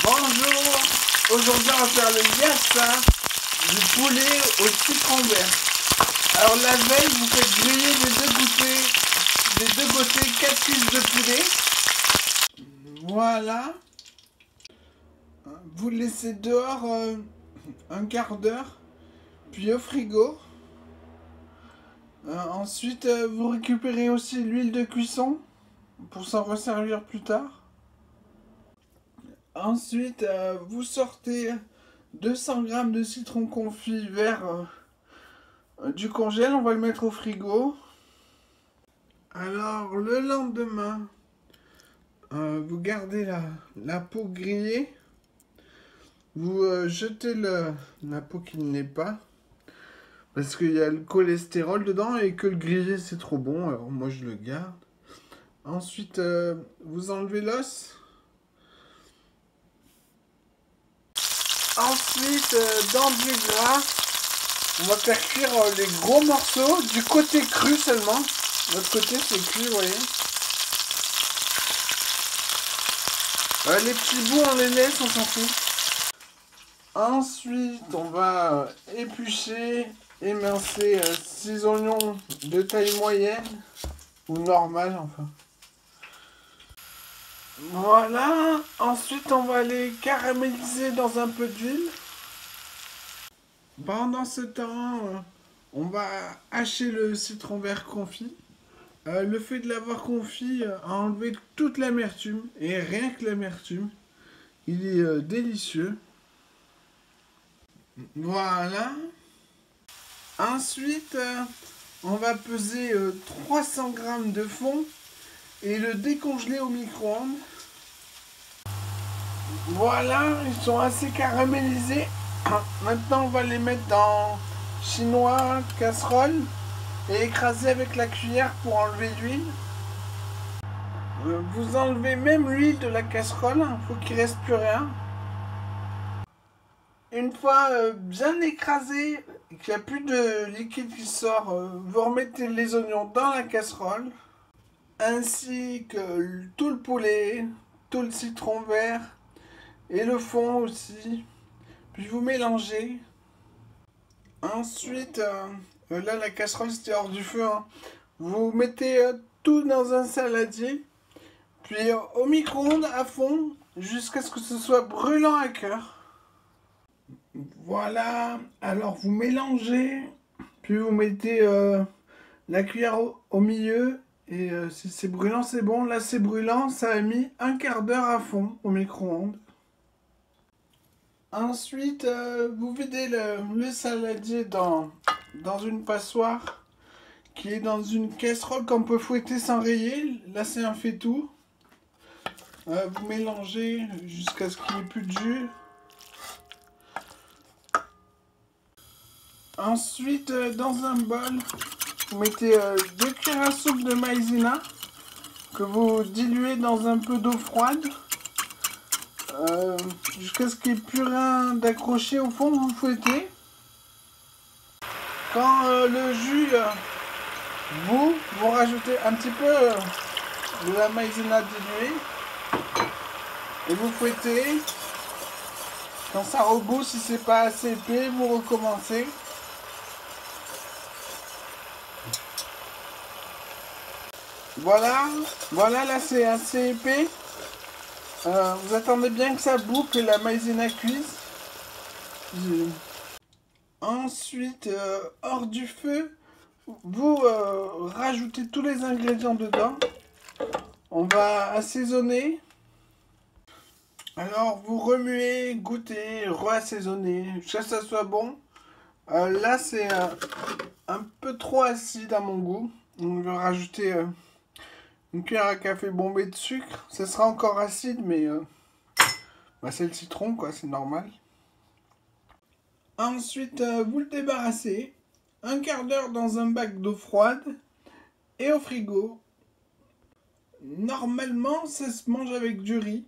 Bonjour, aujourd'hui on va faire le liassin du poulet au citron vert. Alors la veille vous faites griller des deux côtés 4 cuisses de poulet. Voilà. Vous le laissez dehors un quart d'heure, puis au frigo. Ensuite vous récupérez aussi l'huile de cuisson pour s'en resservir plus tard. Ensuite, vous sortez 200 g de citron confit vert du congèle, on va le mettre au frigo. Alors, le lendemain, vous gardez la peau grillée. Vous jetez la peau qui n'est pas. Parce qu'il y a le cholestérol dedans et que le grillé c'est trop bon, alors moi je le garde. Ensuite, vous enlevez l'os. Ensuite, dans du gras, on va faire cuire les gros morceaux du côté cru seulement. L'autre côté c'est cuit, vous voyez. Les petits bouts on les laisse, on s'en fout. Ensuite, on va éplucher, émincer 6 oignons de taille moyenne ou normale enfin. Voilà, ensuite on va les caraméliser dans un peu d'huile. Pendant ce temps, on va hacher le citron vert confit. Le fait de l'avoir confit a enlevé toute l'amertume, et rien que l'amertume, il est délicieux. Voilà. Ensuite, on va peser 300 g de fond et le décongeler au micro-ondes. Voilà, ils sont assez caramélisés. Maintenant, on va les mettre dans chinois, casserole et écraser avec la cuillère pour enlever l'huile. Vous enlevez même l'huile de la casserole, il faut qu'il ne reste plus rien. Une fois bien écrasé, qu'il n'y a plus de liquide qui sort, vous remettez les oignons dans la casserole, ainsi que tout le poulet, tout le citron vert et le fond aussi. Puis vous mélangez. Ensuite, là la casserole c'était hors du feu, hein. Vous mettez tout dans un saladier, puis au micro-ondes à fond, jusqu'à ce que ce soit brûlant à cœur. Voilà, alors vous mélangez, puis vous mettez la cuillère au milieu, et si c'est brûlant c'est bon. Là c'est brûlant, ça a mis un quart d'heure à fond au micro-ondes. Ensuite, vous videz le saladier dans une passoire qui est dans une casserole qu'on peut fouetter sans rayer. Là, c'est un fait-tout. Vous mélangez jusqu'à ce qu'il n'y ait plus de jus. Ensuite, dans un bol, vous mettez 2 cuillères à soupe de maïzena que vous diluez dans un peu d'eau froide. Jusqu'à ce qu'il n'y ait plus rien d'accroché au fond, vous fouettez. Quand le jus, vous rajoutez un petit peu de la maïzena diluée et vous fouettez. Quand ça rebout, si c'est pas assez épais, vous recommencez. Voilà, là c'est assez épais. Vous attendez bien que ça boue, que la maïzena cuise. Ensuite, hors du feu, vous rajoutez tous les ingrédients dedans. On va assaisonner. Alors, vous remuez, goûtez, re-assaisonnez, jusqu'à ce que ça soit bon. Là, c'est un peu trop acide à mon goût. On va rajouter une cuillère à café bombée de sucre. Ça sera encore acide, mais c'est le citron, quoi, c'est normal. Ensuite, vous le débarrassez. Un quart d'heure dans un bac d'eau froide et au frigo. Normalement, ça se mange avec du riz.